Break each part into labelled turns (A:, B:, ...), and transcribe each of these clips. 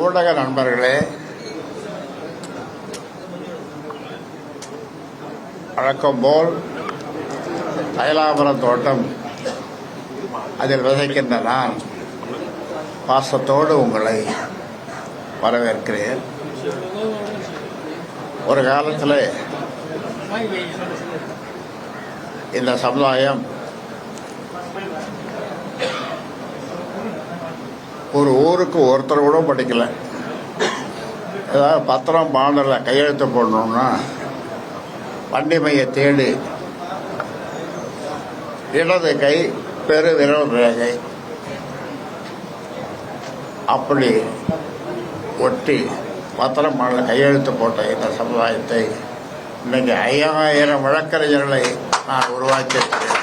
A: ஊடக நண்பர்களே, வழக்கம் போல் தைலாபுரம் தோட்டம் அதில் விதைக்கின்ற நான் பாசத்தோடு உங்களை வரவேற்கிறேன். ஒரு காலத்தில் இந்த சமுதாயம் ஒரு ஊருக்கு ஒருத்தர் கூட படிக்கல. ஏதாவது பத்திரம் பாண்டில் கையெழுத்து போடணும்னா வண்டிமையை தேடி இடது கை பெரு விரல் ரேகை அப்படி ஒட்டி பத்திரம் பாண்டில் கையெழுத்து போட்ட இந்த சமுதாயத்தை இன்னைக்கு 5000 வழக்கறிஞர்களை நான் உருவாக்கியிருக்கிறேன்.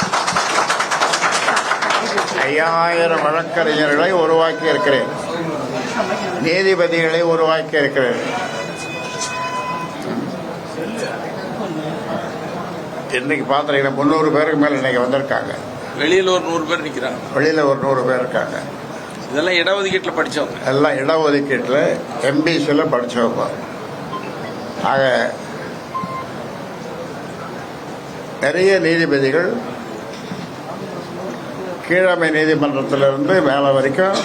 A: 5000 வழக்கறிஞர்களை உருவாக்கி இருக்கிறேன். நீதிபதிகளை உருவாக்கி இருக்கிறேன். இன்னைக்கு பார்த்தீங்கன்னா 300 பேருக்கு மேல இன்னைக்கு வந்திருக்காங்க.
B: வெளியில ஒரு 100 பேர் நிக்கிறாங்க.
A: வெளியில ஒரு 100 பேர் இருக்காங்க.
B: இதெல்லாம் இடஒதுக்கீட்டுல படிச்சவங்க.
A: எல்லாம் இடஒதுக்கீட்டுல MBCல படிச்சவங்க. ஆக நிறைய நீதிபதிகள் கீழமை நீதிமன்றத்திலிருந்து மேலே வரைக்கும்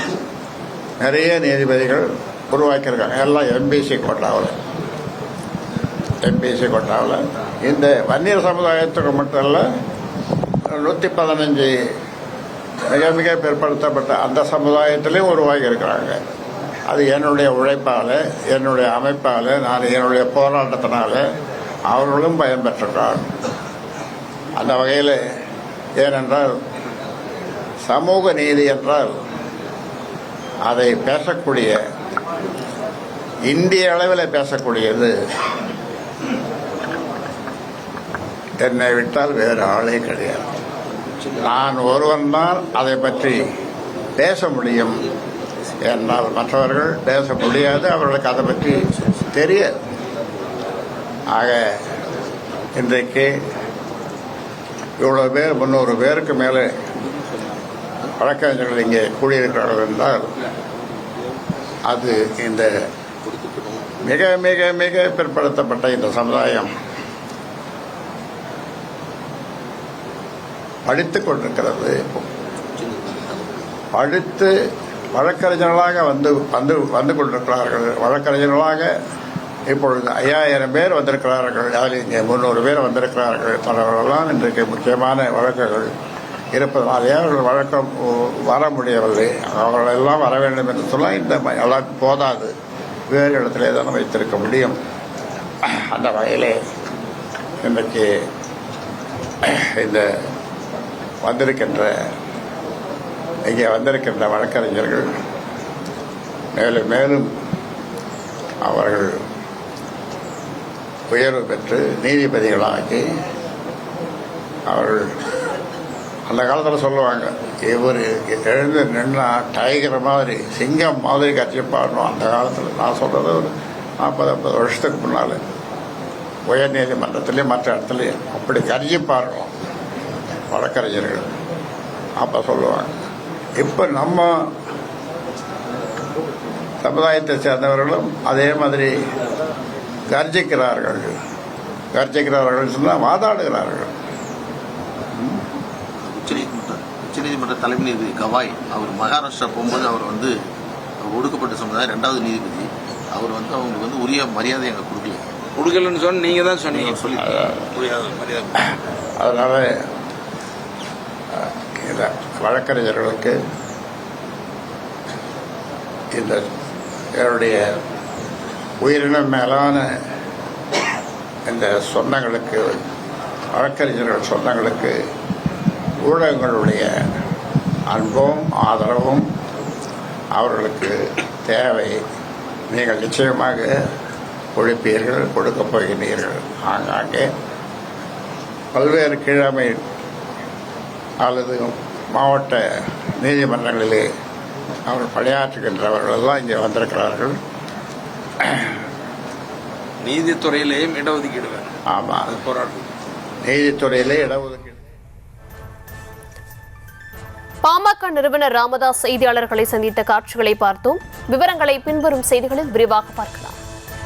A: நிறைய நீதிபதிகள் உருவாக்கியிருக்காங்க. எல்லாம் MBC கோட்டாவில் இந்த வன்னியர் சமுதாயத்துக்கு மட்டும் இல்லை, 115 மிக மிக பிற்படுத்தப்பட்ட அந்த சமுதாயத்திலையும் உருவாகி இருக்கிறாங்க. அது என்னுடைய உழைப்பால், என்னுடைய அமைப்பால், நான் என்னுடைய போராட்டத்தினால அவர்களும் பயன்பெற்றிருக்கிறார். அந்த வகையில் ஏனென்றால் சமூக நீதி என்றால் அதை பேசக்கூடிய, இந்திய அளவில் பேசக்கூடியது என்னை விட்டால் வேறு ஆளே கிடையாது. நான் ஒருவன் தான் அதை பற்றி பேச முடியும். என்னால் மற்றவர்கள் பேச முடியாது, அவர்களுக்கு அதை பற்றி தெரியாது. ஆக இன்றைக்கு இவ்வளவு பேர், 300 பேருக்கு மேலே வழக்கறிஞர்கள் இங்கே கூடியிருக்கிறார்கள் என்றால் அது இந்த மிக மிக மிக பிற்படுத்தப்பட்ட இந்த சமுதாயம் படித்துக் கொண்டிருக்கிறது. படித்து வழக்கறிஞர்களாக வந்து கொண்டிருக்கிறார்கள். வழக்கறிஞர்களாக இப்பொழுது 5000 பேர் வந்திருக்கிறார்கள். அதில் இங்கே 300 பேர் வந்திருக்கிறார்கள். மற்றவர்களெல்லாம் இன்றைக்கு முக்கியமான வழக்குகள் இருப்பதனாலே அவர்கள் வழக்கம் வர முடியவில்லை. அவர்களெல்லாம் வர வேண்டும் என்று சொல்ல இந்த அளவுக்கு போதாது, வேறு இடத்திலே தான் வைத்திருக்க முடியும். அந்த வகையிலே இன்றைக்கு இந்த இங்கே வந்திருக்கின்ற வழக்கறிஞர்கள் மேலும் மேலும் அவர்கள் உயர்வு பெற்று நீதிபதிகளாகி, அவர்கள் அந்த காலத்தில் சொல்லுவாங்க, இவர் எழுந்து நின்னா டைகர் மாதிரி, சிங்கம் மாதிரி கட்சிப்பாடணும். அந்த காலத்தில் நான் சொல்றது ஒரு 40-50 வருஷத்துக்கு முன்னால் உயர் நீதிமன்றத்திலேயும் மற்ற இடத்துலையும் அப்படி கர்ஜிப்பாடணும் வழக்கறிஞர்கள். அப்போ சொல்லுவாங்க. இப்போ நம்ம சமுதாயத்தை சேர்ந்தவர்களும் அதே மாதிரி கர்ஜிக்கிறார்கள் சொன்னால் வாதாடுகிறார்கள்.
C: உச்சநீதிமன்ற தலைமை நீதிபதி கவாய் அவர் மகாராஷ்டிரா போகும்போது அவர் ஒடுக்கப்பட்ட சமுதாயம் 2வது நீதிபதி. அவர் அவங்களுக்கு உரிய மரியாதை எங்க
B: கொடுக்கலன்னு சொன்ன நீங்க தான் சொன்னீங்க.
A: அதனால இந்த வழக்கறிஞர்களுக்கு இந்த என்னுடைய உயிரினம் மேலான இந்த சொந்தங்களுக்கு, வழக்கறிஞர்கள் சொந்தங்களுக்கு ஊடகங்களுடைய அன்பும் ஆதரவும் அவர்களுக்கு தேவை. நீங்கள் நிச்சயமாக கொடுப்பீர்கள், கொடுக்கப் போகிறீர்கள். ஆங்காங்கே பல்வேறு கீழமை அல்லது மாவட்ட நீதிமன்றங்களிலே அவர்கள் பணியாற்றுகின்றவர்கள் எல்லாம் இங்கே வந்திருக்கிறார்கள்.
B: நீதித்துறையிலேயும் இடஒதுக்கீடு வேணும்.
A: ஆமாம்,
B: போராட்டம்.
A: நீதித்துறையிலே இடஒதுக்கீடு
D: பாமக நிறுவனர் ராமதாஸ் செய்தியாளர்களை சந்தித்த காட்சிகளை பார்த்தோம். விவரங்களை பின்வரும் செய்திகளில் விரிவாக பார்க்கலாம்.